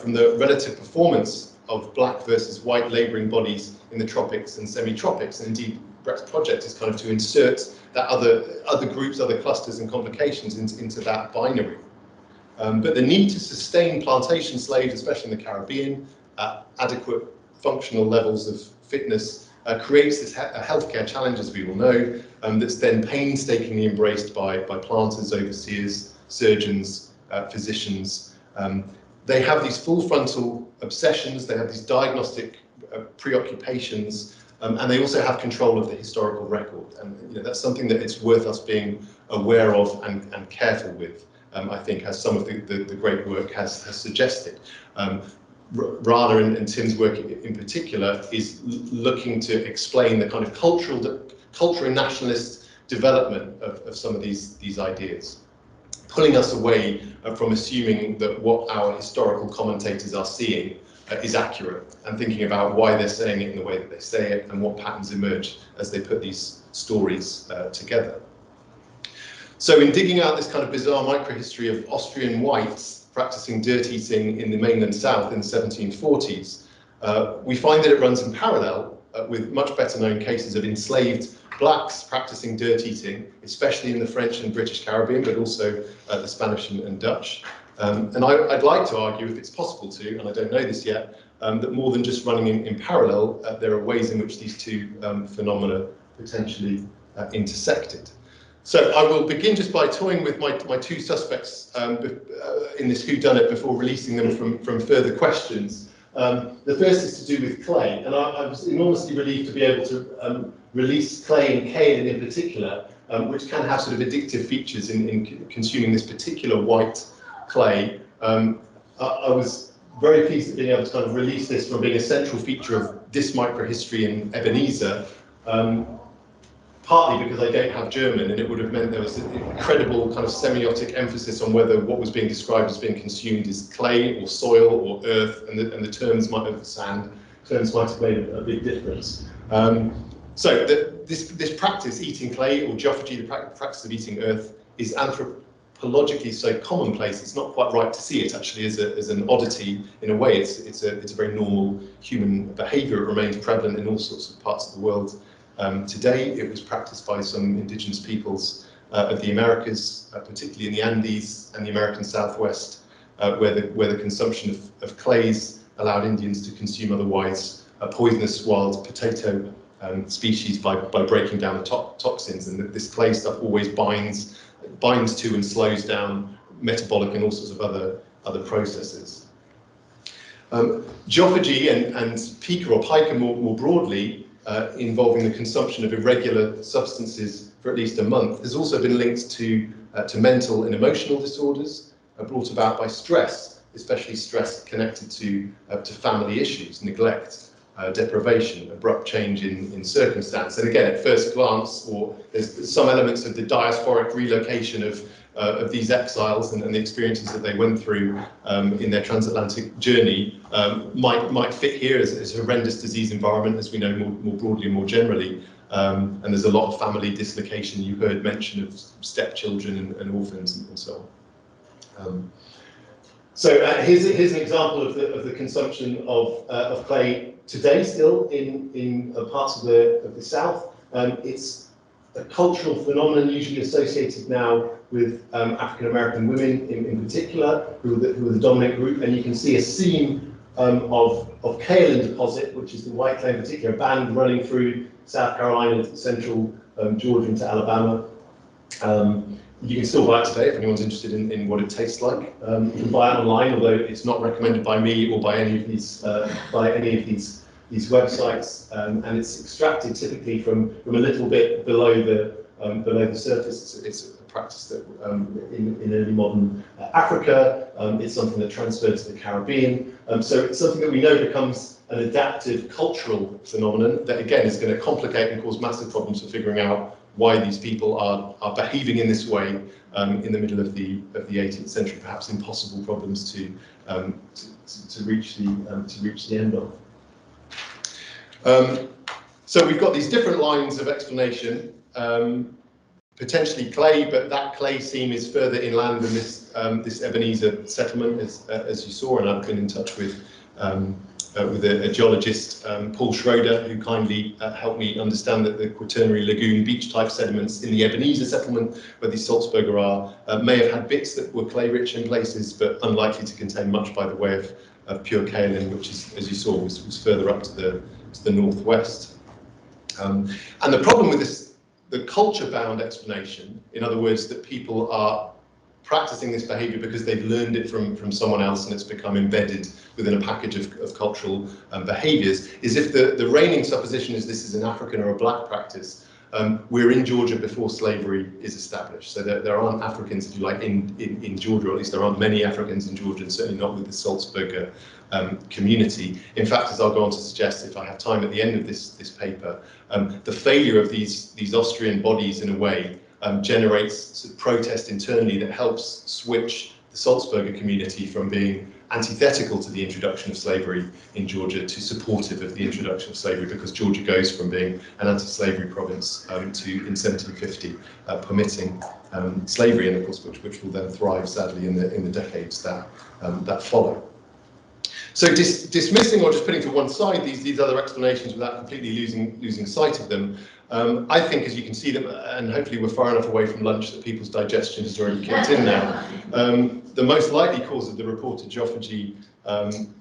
from the relative performance of black versus white labouring bodies in the tropics and semi-tropics. And indeed, Brett's project is kind of to insert that other groups, other clusters and complications into that binary. But the need to sustain plantation slaves, especially in the Caribbean, at adequate functional levels of fitness creates this healthcare challenge, as we all know, that's then painstakingly embraced by planters, overseers, surgeons, physicians. They have these full frontal obsessions, they have these diagnostic preoccupations, and they also have control of the historical record. And that's something that it's worth us being aware of and careful with, I think, as some of the great work has suggested. Rana and Tim's work in particular is looking to explain the kind of cultural and nationalist development of some of these ideas, pulling us away from assuming that what our historical commentators are seeing is accurate, and thinking about why they're saying it in the way that they say it and what patterns emerge as they put these stories together. So in digging out this kind of bizarre microhistory of Austrian whites practicing dirt eating in the mainland south in the 1740s, we find that it runs in parallel with much better known cases of enslaved blacks practicing dirt eating, especially in the French and British Caribbean, but also the Spanish and Dutch. And I'd like to argue, if it's possible to, and I don't know this yet, that more than just running in parallel, there are ways in which these two phenomena potentially intersected. So I will begin just by toying with my two suspects in this whodunit before releasing them from further questions. The first is to do with clay, and I was enormously relieved to be able to release clay and kaolin in particular, which can have sort of addictive features in consuming this particular white clay. I was very pleased at being able to kind of release this from being a central feature of this microhistory in Ebenezer, partly because I don't have German, and it would have meant there was an incredible kind of semiotic emphasis on whether what was being described as being consumed is clay or soil or earth, and the terms might have sand, terms might have made a big difference. So this practice, eating clay, or geophagy, the practice of eating earth, is anthropologically so commonplace. It's not quite right to see it actually as an oddity. In a way, it's a very normal human behaviour. It remains prevalent in all sorts of parts of the world. Today, it was practiced by some indigenous peoples of the Americas, particularly in the Andes and the American Southwest, where the consumption of clays allowed Indians to consume otherwise poisonous wild potato species by breaking down the toxins. And this clay stuff always binds to and slows down metabolic and all sorts of other processes. Geophagy and pica or pica more broadly, involving the consumption of irregular substances for at least a month, has also been linked to mental and emotional disorders brought about by stress, especially stress connected to family issues, neglect, deprivation, abrupt change in circumstance. And again, at first glance, or there's some elements of the diasporic relocation of these exiles and the experiences that they went through in their transatlantic journey might fit here as a horrendous disease environment, as we know more broadly and more generally. And there's a lot of family dislocation. You heard mention of stepchildren and orphans and so on. So here's an example of the consumption of clay today, still in parts of the South. It's a cultural phenomenon usually associated now with African American women in particular, who are the dominant group, and you can see a seam of kaolin deposit, which is the white clay in particular, a band running through South Carolina, central Georgia into Alabama. You can still buy it today if anyone's interested in what it tastes like. You can buy it online, although it's not recommended by me or by any of these websites, and it's extracted typically from a little bit below the surface. It's a practice that in early modern Africa, it's something that transferred to the Caribbean. So it's something that we know becomes an adaptive cultural phenomenon that again is going to complicate and cause massive problems for figuring out why these people are behaving in this way in the middle of the 18th century. Perhaps impossible problems to reach the end of. So we've got these different lines of explanation. Potentially clay, but that clay seam is further inland than this Ebenezer settlement, as you saw, and I've been in touch with a geologist, Paul Schroeder, who kindly helped me understand that the Quaternary Lagoon beach-type sediments in the Ebenezer settlement, where these Salzburger are, may have had bits that were clay-rich in places, but unlikely to contain much by the way of pure kaolin, which is, as you saw, was further up to the northwest. And the problem with this, the culture-bound explanation, in other words, that people are practicing this behaviour because they've learned it from someone else and it's become embedded within a package of cultural behaviours, is if the reigning supposition is this is an African or a black practice, we're in Georgia before slavery is established. So there aren't Africans, if you like, in Georgia, or at least there aren't many Africans in Georgia, and certainly not with the Salzburger community. In fact, as I'll go on to suggest, if I have time at the end of this paper, the failure of these Austrian bodies, in a way, generates sort of protest internally that helps switch the Salzburger community from being antithetical to the introduction of slavery in Georgia to supportive of the introduction of slavery, because Georgia goes from being an anti-slavery province to, in 1750, permitting slavery, and of course which will then thrive sadly in the decades that follow. So dismissing or just putting to one side these other explanations without completely losing sight of them, I think, as you can see them, and hopefully we're far enough away from lunch that people's digestion has already kicked in now. The most likely cause of the reported geophagy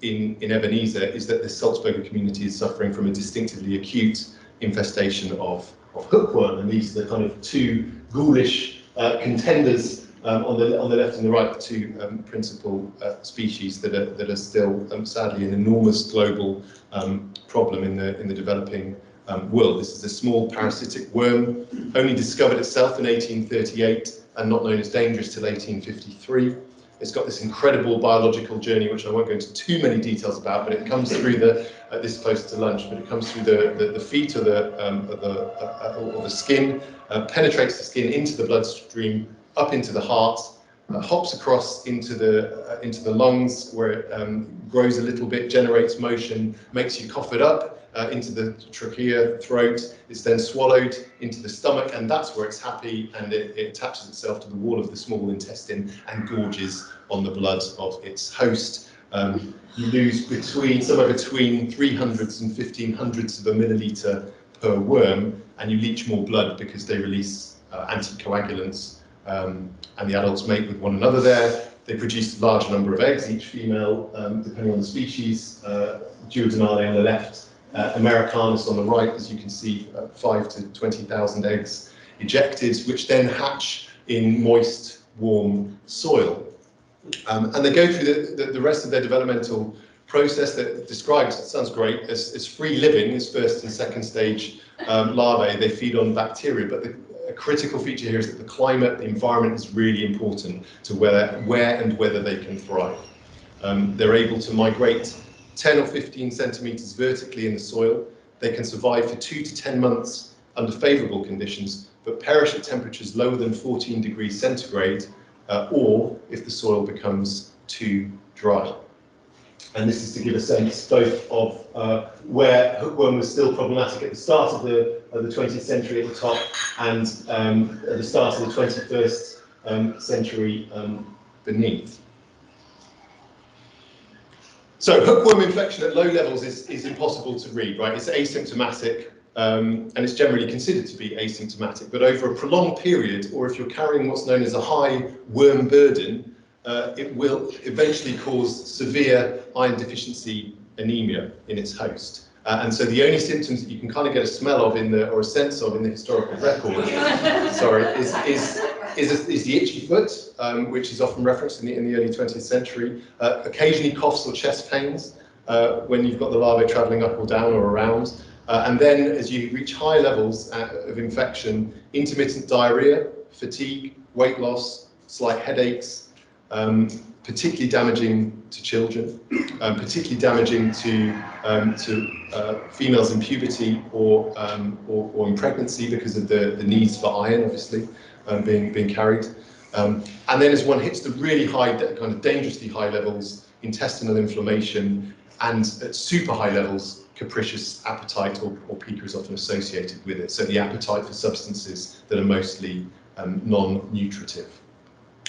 in Ebenezer is that the Salzburger community is suffering from a distinctively acute infestation of hookworm, and these are the kind of two ghoulish contenders on the left and the right, the two principal species that are still sadly an enormous global problem in the developing world. This is a small parasitic worm, only discovered itself in 1838 and not known as dangerous till 1853. It's got this incredible biological journey, which I won't go into too many details about, but it comes through this is close to lunch, but it comes through the feet or the skin, penetrates the skin into the bloodstream, up into the heart, hops across into the lungs, where it grows a little bit, generates motion, makes you cough it up into the trachea, throat. It's then swallowed into the stomach, and that's where it's happy, and it attaches itself to the wall of the small intestine and gorges on the blood of its host. You lose somewhere between 300s and 1500s of a milliliter per worm, and you leach more blood because they release anticoagulants, and the adults mate with one another there. They produce a large number of eggs, each female, depending on the species. Duodenale on the left, Americanus on the right, as you can see, 5 to 20,000 eggs ejected, which then hatch in moist, warm soil. And they go through the rest of their developmental process that describes, it sounds great, as free living, as first and second stage larvae. They feed on bacteria, but a critical feature here is that the climate, the environment is really important to where and whether they can thrive. They're able to migrate 10 or 15 centimeters vertically in the soil. They can survive for 2 to 10 months under favorable conditions, but perish at temperatures lower than 14 degrees centigrade, or if the soil becomes too dry. And this is to give a sense both of where hookworm was still problematic at the start of the 20th century at the top, and at the start of the 21st century beneath. So hookworm infection at low levels is impossible to read, right? It's asymptomatic, and it's generally considered to be asymptomatic, but over a prolonged period, or if you're carrying what's known as a high worm burden, it will eventually cause severe iron deficiency anemia in its host. And so the only symptoms that you can kind of get a smell of or a sense of in the historical record, sorry, is the itchy foot, which is often referenced in the early 20th century. Occasionally coughs or chest pains when you've got the larvae travelling up or down or around. And then as you reach high levels of infection, intermittent diarrhea, fatigue, weight loss, slight headaches, particularly damaging to children, particularly damaging to females in puberty or in pregnancy because of the needs for iron, obviously, being carried. And then as one hits the really high, kind of dangerously high levels, intestinal inflammation, and at super high levels, capricious appetite or pica is often associated with it. So the appetite for substances that are mostly non-nutritive.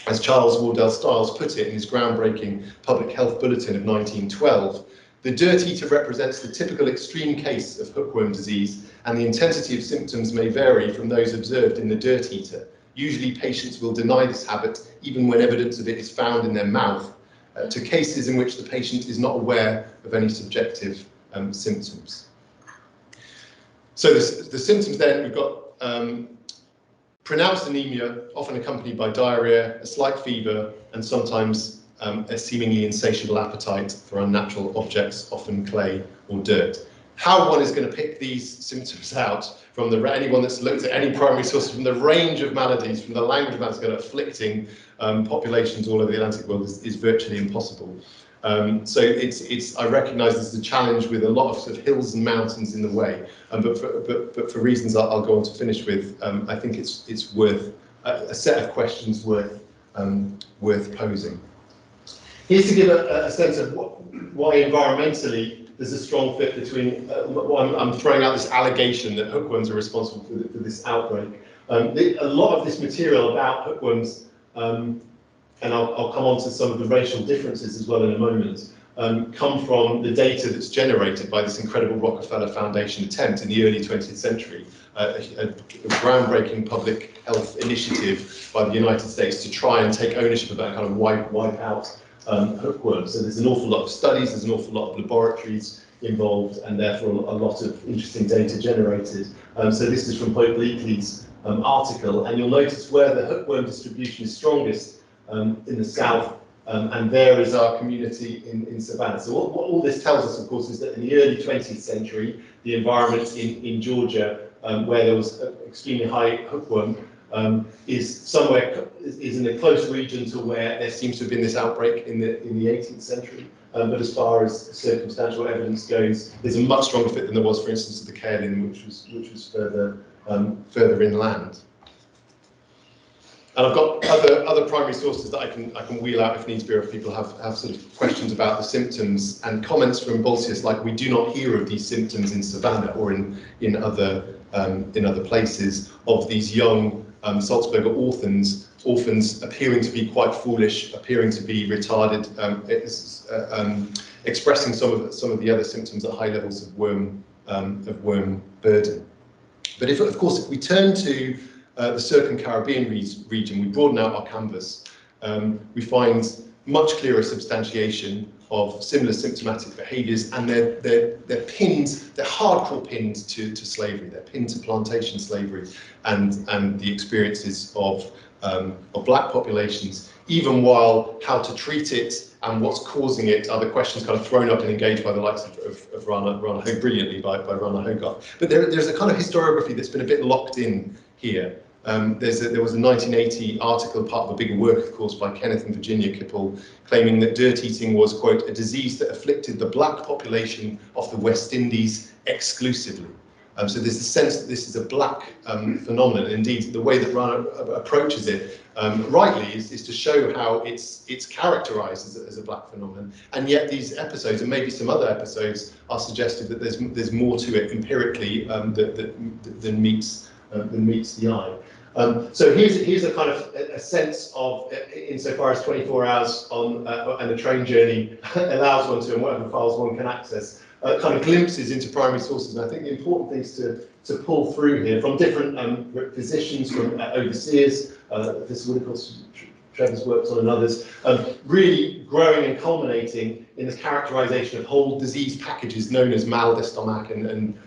As Charles Wardell Stiles put it in his groundbreaking Public Health Bulletin of 1912, the dirt eater represents the typical extreme case of hookworm disease, and the intensity of symptoms may vary from those observed in the dirt eater. Usually patients will deny this habit even when evidence of it is found in their mouth, to cases in which the patient is not aware of any subjective symptoms. So the symptoms then, we've got pronounced anemia, often accompanied by diarrhea, a slight fever, and sometimes a seemingly insatiable appetite for unnatural objects, often clay or dirt. How one is going to pick these symptoms out from anyone that's looked at any primary source, from the range of maladies, from the language of maladies afflicting populations all over the Atlantic world is virtually impossible. So I recognise this is a challenge with a lot of, sort of hills and mountains in the way, but for reasons I'll go on to finish with, I think it's worth a set of questions worth posing. Here's to give a sense of why environmentally there's a strong fit between, I'm throwing out this allegation that hookworms are responsible for this outbreak. A lot of this material about hookworms, and I'll come on to some of the racial differences as well in a moment, come from the data that's generated by this incredible Rockefeller Foundation attempt in the early 20th century, a groundbreaking public health initiative by the United States to try and take ownership of that, kind of wipe out hookworms. So there's an awful lot of studies, there's an awful lot of laboratories involved, and therefore a lot of interesting data generated. So this is from Poyrol-Kleiber's article, and you'll notice where the hookworm distribution is strongest in the south, and there is our community in Savannah. So what all this tells us, of course, is that in the early 20th century, the environment in Georgia, where there was extremely high hookworm, is in a close region to where there seems to have been this outbreak in the 18th century. But as far as circumstantial evidence goes, there's a much stronger fit than there was, for instance, at the Kaolin, which was further inland. And I've got other primary sources that I can wheel out if needs be, or if people have sort of questions about the symptoms, and comments from Bolsius like, we do not hear of these symptoms in Savannah or in other places of these young Salzburger orphans appearing to be quite foolish, appearing to be retarded, expressing some of the other symptoms at high levels of worm burden. But of course, if we turn to the Circum-Caribbean region, we broaden out our canvas, we find much clearer substantiation of similar symptomatic behaviours, and they're hardcore pinned to slavery. They're pinned to plantation slavery and the experiences of black populations, even while how to treat it and what's causing it are the questions kind of thrown up and engaged by the likes of Rana brilliantly by Rana Hogarth. But there's a kind of historiography that's been a bit locked in here. There was a 1980 article, part of a bigger work, of course, by Kenneth and Virginia Kipple, claiming that dirt eating was, quote, a disease that afflicted the black population of the West Indies exclusively. So there's a sense that this is a black phenomenon. Indeed, the way that Rana approaches it, rightly, is to show how it's characterised as a black phenomenon. And yet these episodes, and maybe some other episodes, are suggestive that there's more to it empirically than meets the eye. So here's a kind of a sense of, insofar as 24 hours on and a train journey allows one to, and whatever files one can access, kind of glimpses into primary sources. And I think the important things to pull through here from different physicians, from overseers, this Wilberforce, Trevor's works on, and others, really growing and culminating in this characterization of whole disease packages known as mal d'estomac, and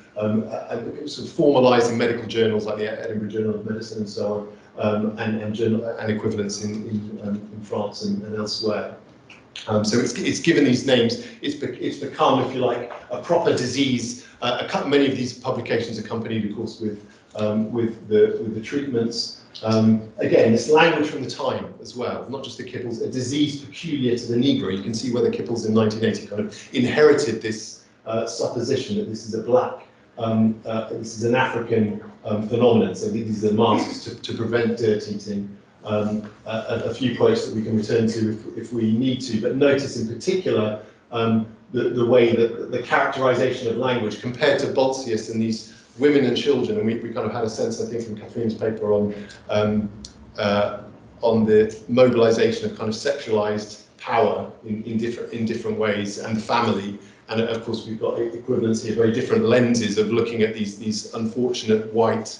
sort of formalising medical journals like the Edinburgh Journal of Medicine and so on, and equivalents in France and elsewhere. So it's given these names. It's become, if you like, a proper disease. Many of these publications accompanied, of course, with the treatments. Again, this language from the time as well, not just the Kipples, a disease peculiar to the Negro. You can see where the Kipples in 1980 kind of inherited this supposition that this is a black, this is an African phenomenon. So these are masks to prevent dirt eating. A few quotes that we can return to if we need to, but notice in particular the way that the characterization of language compared to Bolsius and these women and children, and we kind of had a sense, I think, from Katharina's paper on the mobilization of kind of sexualized power in different ways, and the family. And of course, we've got equivalents here, very different lenses of looking at these unfortunate white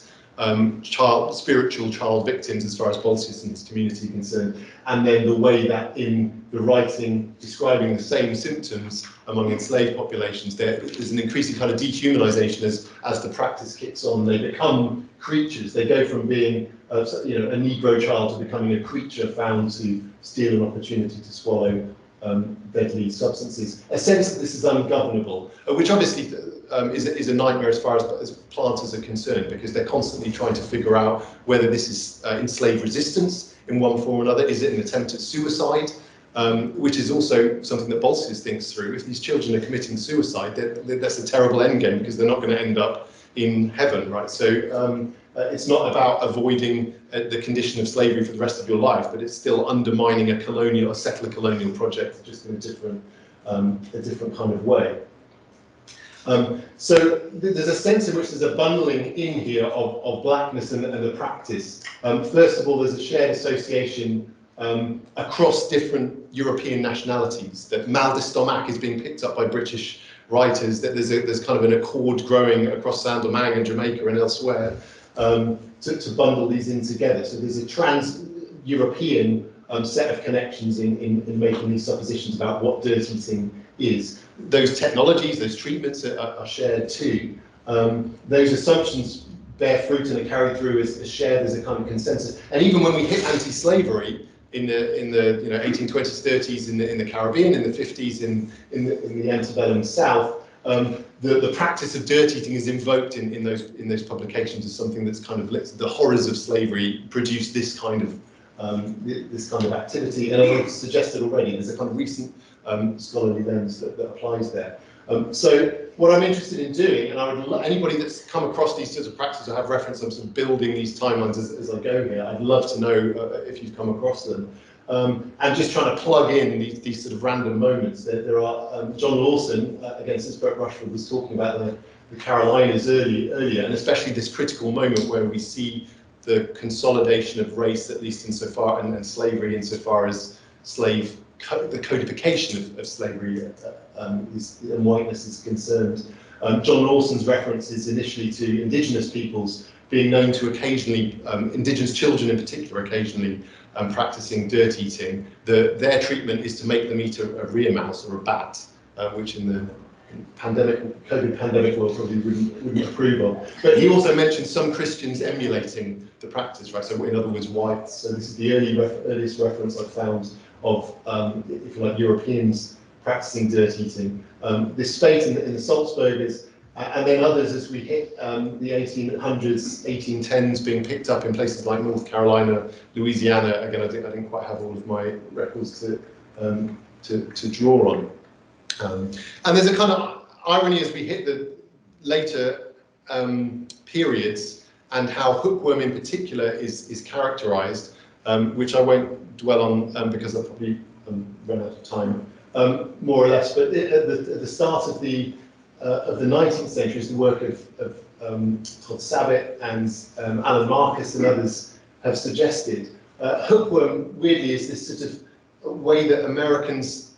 spiritual child victims, as far as Bolsius and his community are concerned, and then the way that in the writing describing the same symptoms among enslaved populations, there's an increasing kind of dehumanization as the practice kicks on. They become creatures. They go from being a Negro child to becoming a creature found to steal an opportunity to swallow deadly substances. A sense that this is ungovernable, which obviously is a nightmare as far as planters are concerned, because they're constantly trying to figure out whether this is enslaved resistance in one form or another. Is it an attempt at suicide, which is also something that Bolsius thinks through. If these children are committing suicide, that's a terrible endgame, because they're not going to end up in heaven, right? So it's not about avoiding the condition of slavery for the rest of your life, but it's still undermining a colonial, a settler colonial project, just in a different kind of way. So there's a sense in which there's a bundling in here of blackness and the practice. First of all, there's a shared association across different European nationalities, that mal de stomach is being picked up by British writers, that there's kind of an accord growing across Saint-Domingue and Jamaica and elsewhere to bundle these in together. So there's a trans-European set of connections in making these suppositions about what dirt eating is. Those technologies, those treatments are shared too. Those assumptions bear fruit and are carried through as shared as a kind of consensus. And even when we hit anti-slavery in the 1820s, 30s in the Caribbean, in the 50s in the antebellum South, the practice of dirt eating is invoked in those publications as something that's kind of the horrors of slavery produced this kind of activity. And as I've suggested already, there's a kind of recent scholarly lens that applies there. So what I'm interested in doing, and I would anybody that's come across these sorts of practices or have reference, I'm sort of building these timelines as I go here, I'd love to know if you've come across them. And just trying to plug in these sort of random moments. There are, John Lawson, again, since Bert Rushford was talking about the Carolinas earlier, and especially this critical moment where we see the consolidation of race, at least insofar, and slavery insofar as the codification of slavery and whiteness is concerned. John Lawson's references initially to indigenous peoples being known to occasionally, indigenous children in particular, occasionally practicing dirt eating. Their treatment is to make them eat a rhea mouse or a bat, which in the COVID pandemic world probably wouldn't approve of. But he also mentioned some Christians emulating the practice, right? So in other words, whites. So this is the earliest reference I've found of, if you like, Europeans practicing dirt eating. This spate in the Salzburgers, and then others as we hit the 1800s, 1810s, being picked up in places like North Carolina, Louisiana. Again, I didn't quite have all of my records to draw on. And there's a kind of irony as we hit the later periods and how hookworm in particular is characterized, which I won't dwell on because I'll probably run out of time, more or less. But at the start of the 19th century, is the work of Todd Savitt and Alan Marcus and others have suggested. Hookworm weirdly is this sort of way that Americans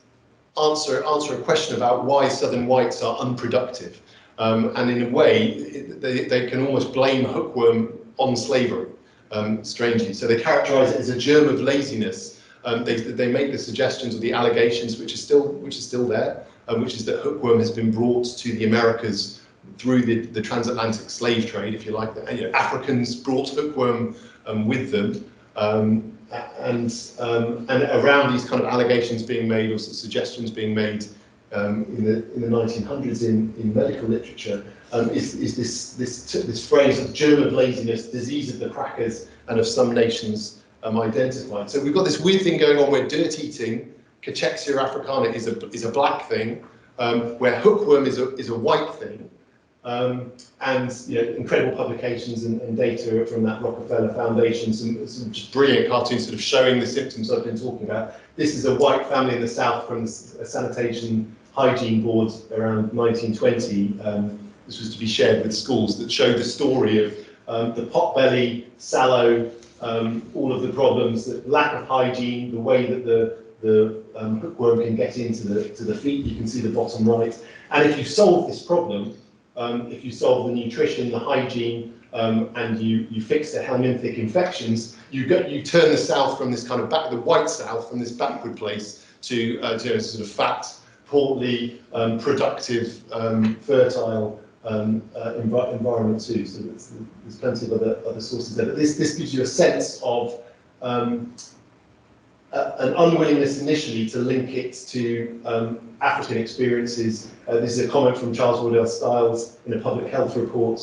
answer a question about why Southern whites are unproductive, and in a way they can almost blame hookworm on slavery, strangely. So they characterize it as a germ of laziness. They make the suggestions or the allegations, which is still there, which is that hookworm has been brought to the Americas through the transatlantic slave trade, if you like. Africans brought hookworm with them. And around these kind of allegations being made or suggestions being made in the 1900s in medical literature is this phrase of germ of laziness, disease of the crackers, and of some nations identified. So we've got this weird thing going on where dirt eating, Cachexia africana, is a black thing, where hookworm is a white thing. And incredible publications and data from that Rockefeller Foundation, some just brilliant cartoons sort of showing the symptoms I've been talking about. This is a white family in the South from a sanitation hygiene board around 1920. This was to be shared with schools, that showed the story of the potbelly, sallow, all of the problems, the lack of hygiene, the way that the hookworm can get into the feet. You can see the bottom right. And if you solve this problem, if you solve the nutrition, the hygiene, and you fix the helminthic infections, you turn the South from this kind of the white South from this backward place to a sort of fat, portly, productive, fertile environment too. So there's plenty of other sources there. But this gives you a sense of an unwillingness initially to link it to African experiences. This is a comment from Charles Wardell Stiles in a public health report.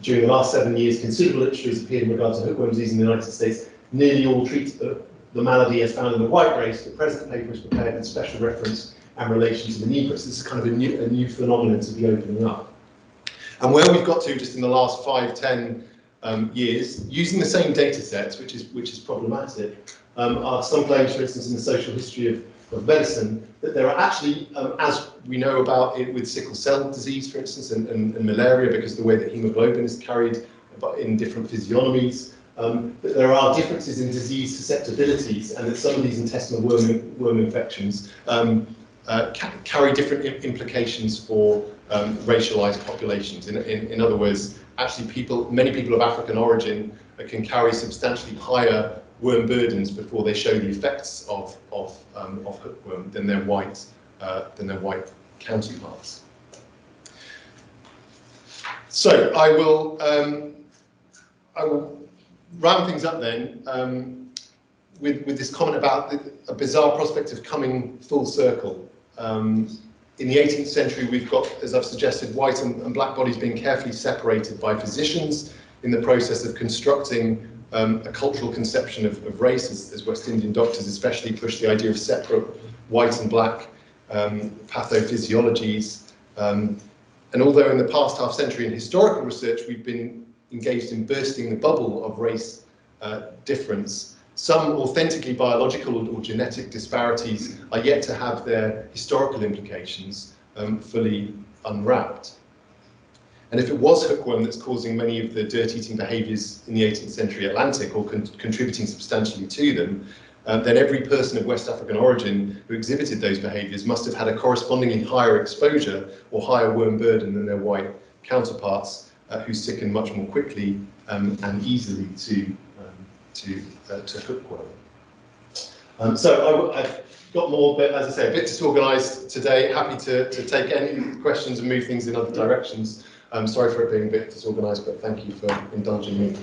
During the last 7 years, considerable literature has appeared in regard to hookworm disease in the United States. Nearly all treat the malady as found in the white race. The present paper is prepared with special reference and relation to the Negroes. This is kind of a new phenomenon to be opening up. And where we've got to just in the last 5, 10 years, using the same data sets, which is problematic, are some claims, for instance, in the social history of medicine, that there are actually, as we know about it with sickle cell disease, for instance, and malaria, because the way that hemoglobin is carried in different physiognomies, that there are differences in disease susceptibilities, and that some of these intestinal worm infections carry different implications for racialized populations. In other words, actually many people of African origin can carry substantially higher worm burdens before they show the effects of hookworm than their white counterparts. So I will round things up then with this comment about a bizarre prospect of coming full circle. In the 18th century, we've got, as I've suggested, white and black bodies being carefully separated by physicians in the process of constructing a cultural conception of race, as West Indian doctors especially push the idea of separate white and black pathophysiologies. And although in the past half century in historical research we've been engaged in bursting the bubble of race difference, some authentically biological or genetic disparities are yet to have their historical implications fully unwrapped. And if it was hookworm that's causing many of the dirt-eating behaviours in the 18th century Atlantic, or contributing substantially to them, then every person of West African origin who exhibited those behaviours must have had a correspondingly higher exposure or higher worm burden than their white counterparts, who sicken much more quickly and easily to hookworm. So I've got more, but as I say, a bit disorganised today. Happy to take any questions and move things in other directions. Sorry for it being a bit disorganised, but thank you for indulging me.